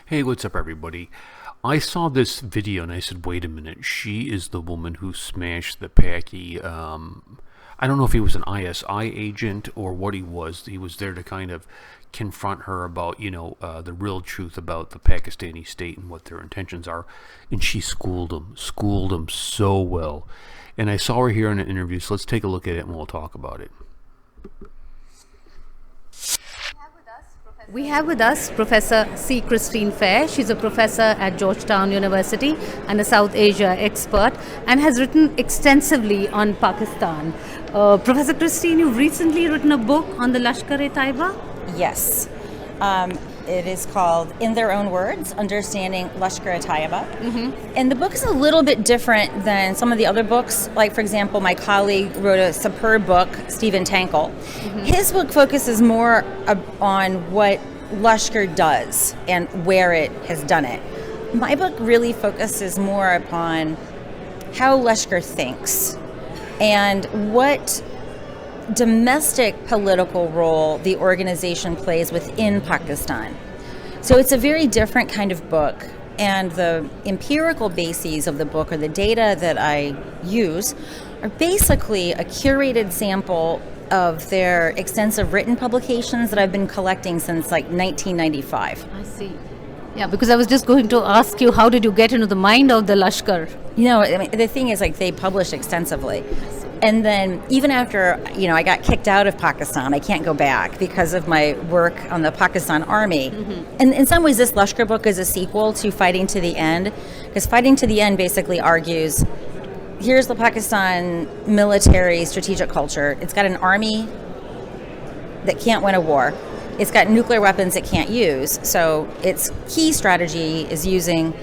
Hey, what's up, everybody? I saw this video and I said, wait a minute, she is the woman who smashed the Paki. I don't know if he was an ISI agent or what he was. He was there to kind of confront her about, the real truth about the Pakistani state and what their intentions are. And she schooled him so well. And I saw her here in an interview, so let's take a look at it and we'll talk about it. We have with us Professor C. Christine Fair. She's a professor at Georgetown University and a South Asia expert and has written extensively on Pakistan. Professor Christine, you've recently written a book on the Lashkar-e-Taiba? Yes. It is called, in their own words, Understanding Lashkar-e-Taiba. Mm-hmm. And the book is a little bit different than some of the other books. Like, for example, my colleague wrote a superb book, Stephen Tankel. Mm-hmm. His book focuses more on what Lashkar does and where it has done it. My book really focuses more upon how Lashkar thinks and what domestic political role the organization plays within Pakistan. So it's a very different kind of book, and the empirical bases of the book, or the data that I use, are basically a curated sample of their extensive written publications that I've been collecting since like 1995. I see. Yeah, because I was just going to ask you, how did you get into the mind of the Lashkar? The thing is, they publish extensively. And then even after, I got kicked out of Pakistan, I can't go back because of my work on the Pakistan Army. Mm-hmm. And in some ways, this Lashkar book is a sequel to Fighting to the End, because Fighting to the End basically argues, here's the Pakistan military strategic culture. It's got an army that can't win a war. It's got nuclear weapons it can't use. So its key strategy is using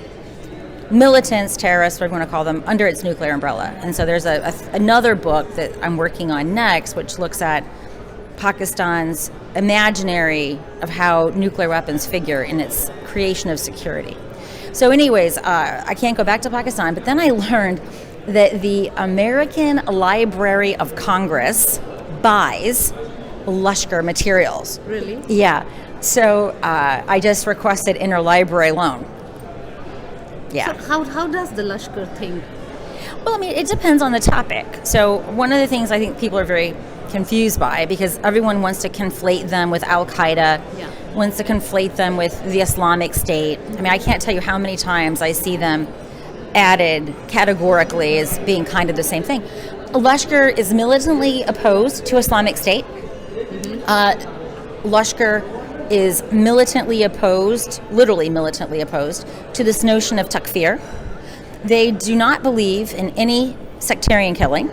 militants, terrorists, whatever you want to call them, under its nuclear umbrella. And so there's another book that I'm working on next, which looks at Pakistan's imaginary of how nuclear weapons figure in its creation of security. So anyways, I can't go back to Pakistan, but then I learned that the American Library of Congress buys Lashkar materials. Really? Yeah. So I just requested interlibrary loan. Yeah. So how does the Lashkar think? Well, it depends on the topic. So one of the things I think people are very confused by, because everyone wants to conflate them with Al-Qaeda, wants to conflate them with the Islamic State. I can't tell you how many times I see them added categorically as being kind of the same thing. Lashkar is militantly opposed to Islamic State. Mm-hmm. Lashkar is militantly opposed, literally militantly opposed, to this notion of takfir. They do not believe in any sectarian killing.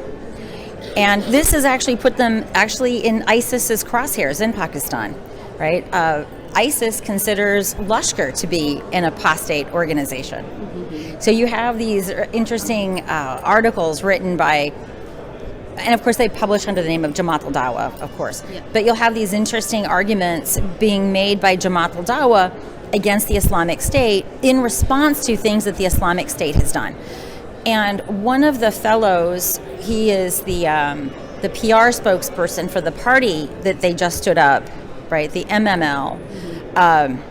And this has actually put them in ISIS's crosshairs in Pakistan, right? ISIS considers Lashkar to be an apostate organization. Mm-hmm. So you have these interesting articles written by, and of course they publish under the name of Jamaat al-Dawa, of course. Yeah. But you'll have these interesting arguments being made by Jamaat al-Dawa against the Islamic State in response to things that the Islamic State has done. And one of the fellows, he is the PR spokesperson for the party that they just stood up, right, the MML. Mm-hmm.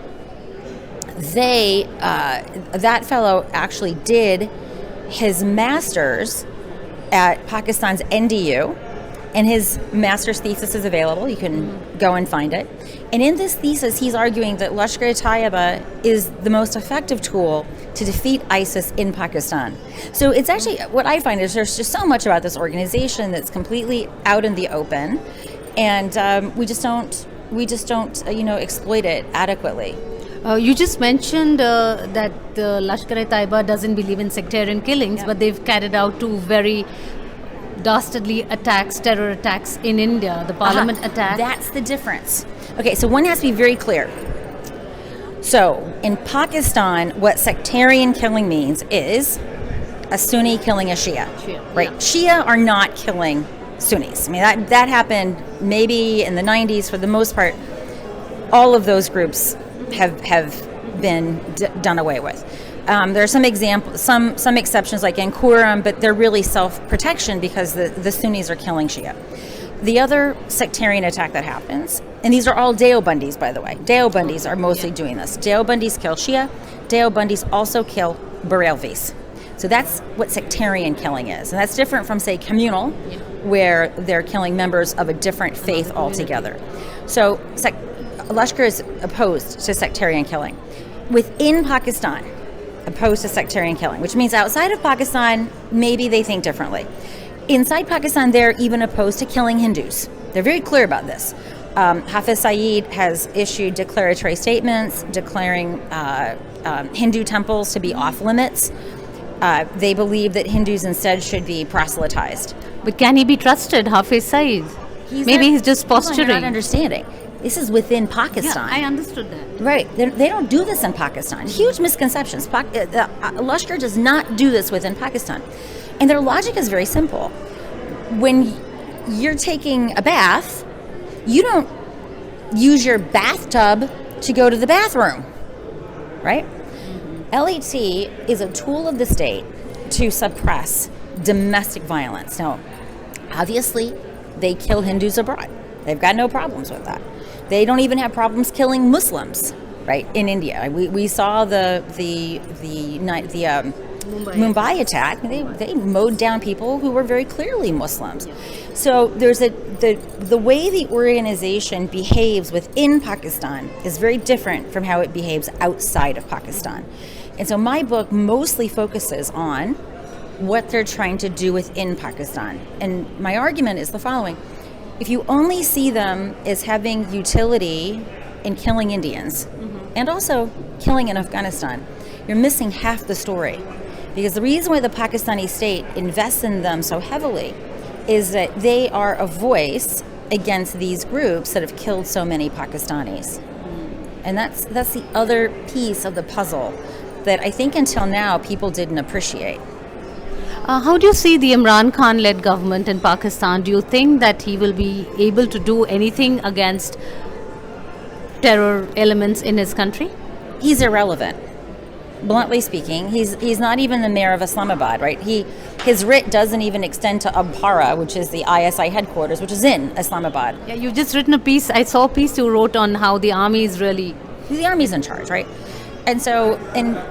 That fellow actually did his master's at Pakistan's NDU, and his master's thesis is available. You can go and find it. And in this thesis, he's arguing that Lashkar-e-Taiba is the most effective tool to defeat ISIS in Pakistan. So it's actually, what I find is there's just so much about this organization that's completely out in the open, and we just don't exploit it adequately. You just mentioned that the Lashkar-e-Taiba doesn't believe in sectarian killings, but they've carried out two very dastardly terror attacks in India, the parliament attack. That's the difference. Okay, so one has to be very clear. So in Pakistan, what sectarian killing means is a Sunni killing a Shia. Right? Yeah. Shia are not killing Sunnis. That happened maybe in the 90s. For the most part, all of those groups have been done away with. There are some exceptions like in Quram, but they're really self-protection because the Sunnis are killing Shia. The other sectarian attack that happens, and these are all Deobandis, by the way. Deobandis are mostly doing this. Deobandis kill Shia. Deobandis also kill Barelvis. So that's what sectarian killing is. And that's different from, say, communal, where they're killing members of a different faith altogether. So Lashkar is opposed to sectarian killing. Within Pakistan, opposed to sectarian killing, which means outside of Pakistan, maybe they think differently. Inside Pakistan, they're even opposed to killing Hindus. They're very clear about this. Hafiz Saeed has issued declaratory statements declaring Hindu temples to be off limits. They believe that Hindus instead should be proselytized. But can he be trusted, Hafiz Saeed? He's just posturing. You're not understanding. This is within Pakistan. Yeah, I understood that. Right. They don't do this in Pakistan. Huge misconceptions. Lashkar does not do this within Pakistan. And their logic is very simple. When you're taking a bath, you don't use your bathtub to go to the bathroom, right? LET is a tool of the state to suppress domestic violence. Now, obviously, they kill Hindus abroad. They've got no problems with that. They don't even have problems killing Muslims, right? In India, we saw the Mumbai attack. They mowed down people who were very clearly Muslims. So there's the way the organization behaves within Pakistan is very different from how it behaves outside of Pakistan. And so my book mostly focuses on what they're trying to do within Pakistan. And my argument is the following. If you only see them as having utility in killing Indians and also killing in Afghanistan, you're missing half the story. Because the reason why the Pakistani state invests in them so heavily is that they are a voice against these groups that have killed so many Pakistanis. And that's the other piece of the puzzle that I think until now people didn't appreciate. How do you see the Imran Khan-led government in Pakistan? Do you think that he will be able to do anything against terror elements in his country? He's irrelevant. Bluntly speaking, he's not even the mayor of Islamabad, right? His writ doesn't even extend to Abhara, which is the ISI headquarters, which is in Islamabad. Yeah, you've just written a piece. I saw a piece you wrote on how the army is really... The army's in charge, right? And so,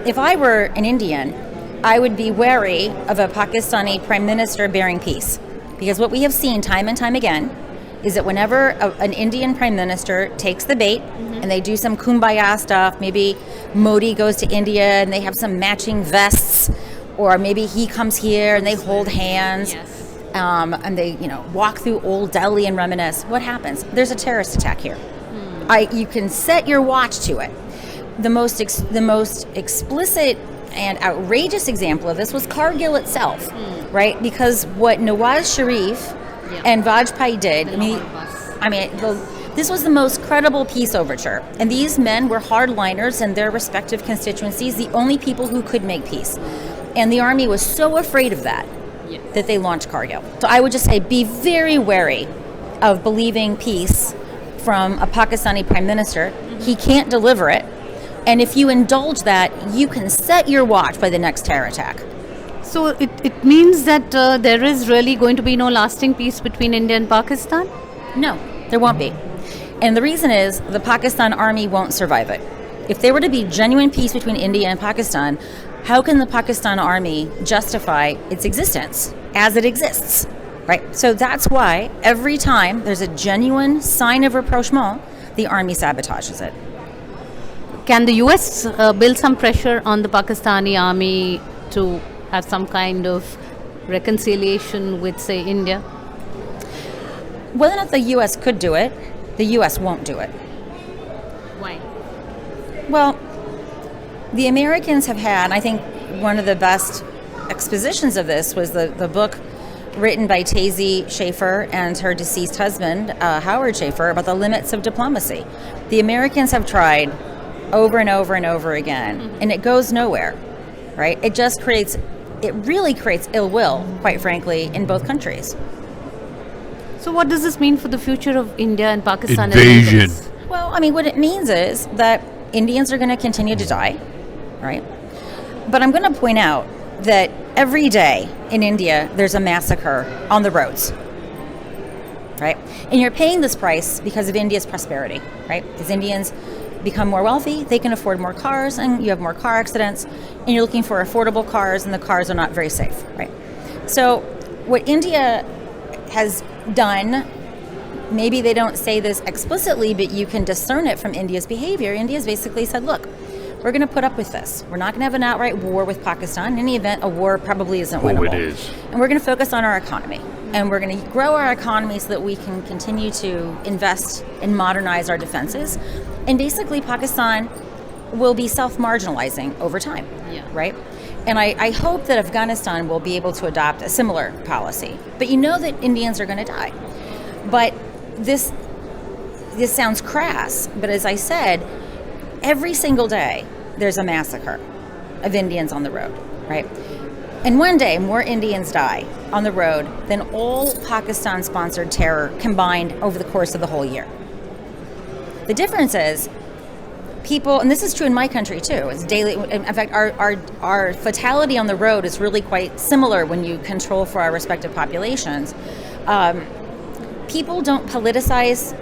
if I were an Indian, I would be wary of a Pakistani prime minister bearing peace. Because what we have seen time and time again is that whenever an Indian prime minister takes the bait and they do some kumbaya stuff, maybe Modi goes to India and they have some matching vests, or maybe he comes here and they hold hands, and they walk through Old Delhi and reminisce. What happens? There's a terrorist attack here. You can set your watch to it. The most explicit and outrageous example of this was Kargil itself, right? Because what Nawaz Sharif and Vajpayee did, this was the most credible peace overture. And these men were hardliners in their respective constituencies, the only people who could make peace. And the army was so afraid of that that they launched Kargil. So I would just say be very wary of believing peace from a Pakistani prime minister. He can't deliver it. And if you indulge that, you can set your watch by the next terror attack. So it means that there is really going to be no lasting peace between India and Pakistan? No, there won't be. And the reason is the Pakistan army won't survive it. If there were to be genuine peace between India and Pakistan, how can the Pakistan army justify its existence as it exists? Right? So that's why every time there's a genuine sign of rapprochement, the army sabotages it. Can the US build some pressure on the Pakistani army to have some kind of reconciliation with, say, India? Whether or not the US could do it, the US won't do it. Why? Well, the Americans have had, and I think one of the best expositions of this was the book written by Tazy Schaefer and her deceased husband, Howard Schaefer, about the limits of diplomacy. The Americans have tried over and over and over again, and it goes nowhere, right? It really creates ill will, quite frankly, in both countries. So what does this mean for the future of India and Pakistan? Invasion. Well, what it means is that Indians are going to continue to die, right? But I'm going to point out that every day in India, there's a massacre on the roads. right? And you're paying this price because of India's prosperity, right? As Indians become more wealthy, they can afford more cars, and you have more car accidents, and you're looking for affordable cars, and the cars are not very safe, right? So what India has done, maybe they don't say this explicitly, but you can discern it from India's behavior. India's basically said, look, we're going to put up with this. We're not going to have an outright war with Pakistan. In any event, a war probably isn't winnable. Oh, it is. And we're going to focus on our economy. And we're going to grow our economy so that we can continue to invest and modernize our defenses. And basically, Pakistan will be self-marginalizing over time, right? And I hope that Afghanistan will be able to adopt a similar policy. But you know that Indians are going to die. But this sounds crass, but as I said, every single day there's a massacre of Indians on the road, right? And one day more Indians die on the road than all Pakistan-sponsored terror combined over the course of the whole year. The difference is people, and this is true in my country too, it's daily. In fact, our fatality on the road is really quite similar when you control for our respective populations. People don't politicize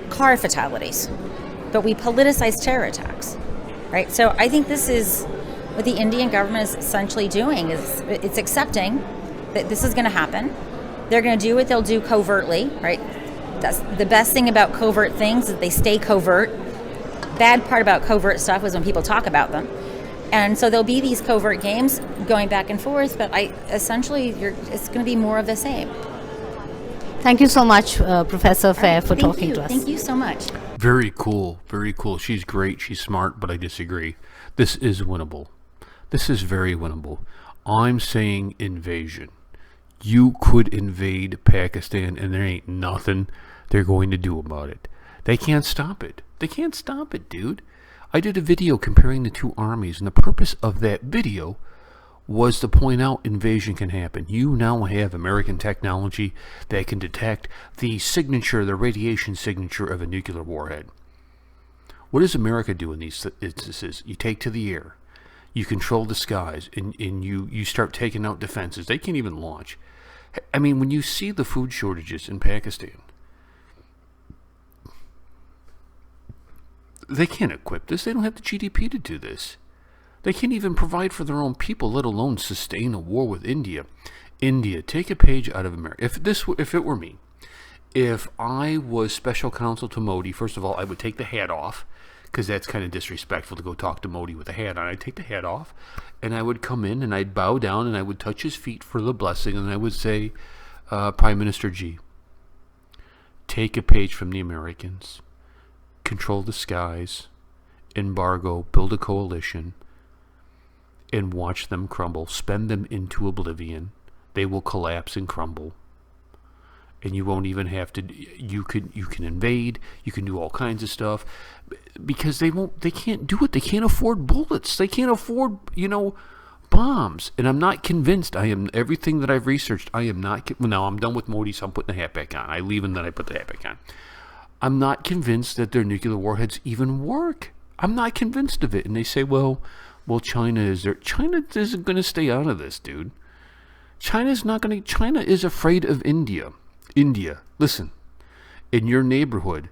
car fatalities, but we politicize terror attacks, right? So I think this is what the Indian government is essentially doing, is it's accepting that this is going to happen. They're going to do what they'll do covertly, right? That's the best thing about covert things, is they stay covert. Bad part about covert stuff is when people talk about them. And so there'll be these covert games going back and forth, but it's going to be more of the same. Thank you so much, Professor Fair, for talking to us. Thank you so much. Very cool. Very cool. She's great. She's smart, but I disagree. This is winnable. This is very winnable. I'm saying invasion. You could invade Pakistan, and there ain't nothing they're going to do about it. They can't stop it. They can't stop it, dude. I did a video comparing the two armies, and the purpose of that video was to point out invasion can happen. You now have American technology that can detect the signature, the radiation signature of a nuclear warhead. What does America do in these instances? You take to the air, you control the skies, and you start taking out defenses. They can't even launch. I mean, when you see the food shortages in Pakistan, they can't equip this. They don't have the GDP to do this. They can't even provide for their own people, let alone sustain a war with India. India, take a page out of America. If it were me, if I was special counsel to Modi, first of all, I would take the hat off, because that's kind of disrespectful to go talk to Modi with a hat on. I'd take the hat off, and I would come in, and I'd bow down, and I would touch his feet for the blessing, and I would say, Prime Minister G, take a page from the Americans, control the skies, embargo, build a coalition, and watch them crumble. Spend them into oblivion. They will collapse and crumble. And you won't even have to. You can invade. You can do all kinds of stuff, because they can't do it. They can't afford bullets. They can't afford bombs. And I'm not convinced. Everything that I've researched. I am not. Now I'm done with Modi, so I'm putting the hat back on. I leave and then I put the hat back on. I'm not convinced that their nuclear warheads even work. I'm not convinced of it. And they say, well, China is there. China isn't going to stay out of this, dude. China is afraid of India. India, listen, in your neighborhood,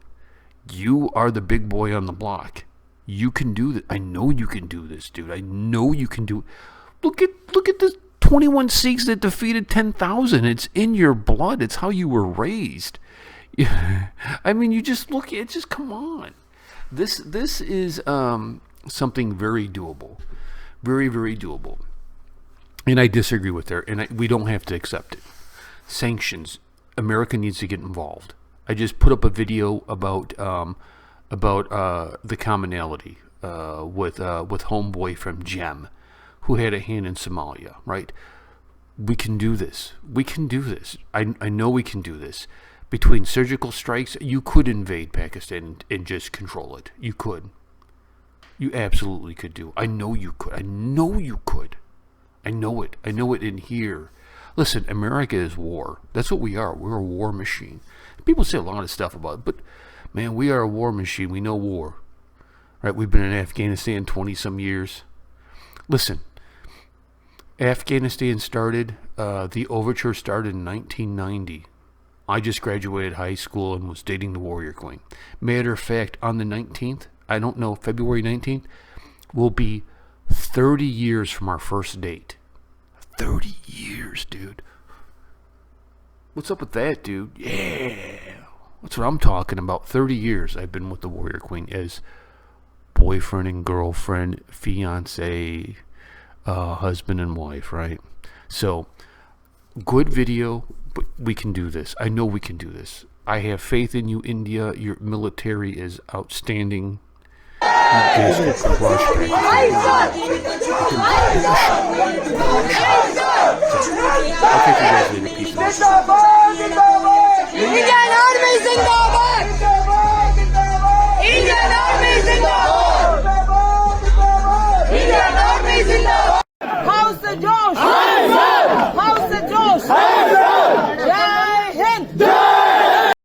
you are the big boy on the block. You can do this. I know you can do this, dude. I know you can do it. Look at the 21 Sikhs that defeated 10,000. It's in your blood. It's how you were raised. I mean, you just look. It just come on. This is something very doable, very, very doable. And I disagree with her, and we don't have to accept it. Sanctions. America needs to get involved. I just put up a video about the commonality with homeboy from GEM, who had a hand in Somalia. Right? We can do this. We can do this. I know we can do this. Between surgical strikes, you could invade Pakistan and just control it. You could. You absolutely could do. I know you could. I know you could. I know it. I know it in here. Listen, America is war. That's what we are. We're a war machine. People say a lot of stuff about it, but man, we are a war machine. We know war. Right? We've been in Afghanistan 20-some years. Listen, Afghanistan started, the overture started in 1990. I just graduated high school and was dating the Warrior Queen. Matter of fact, on the 19th, I don't know, February 19th, will be 30 years from our first date. 30 years, dude. What's up with that, dude? Yeah. That's what I'm talking about. 30 years I've been with the Warrior Queen as boyfriend and girlfriend, fiance, husband and wife, right? So, good video, but we can do this. I know we can do this. I have faith in you, India. Your military is outstanding. You guys can crush Pakistan. I'll catch you guys later. Peace.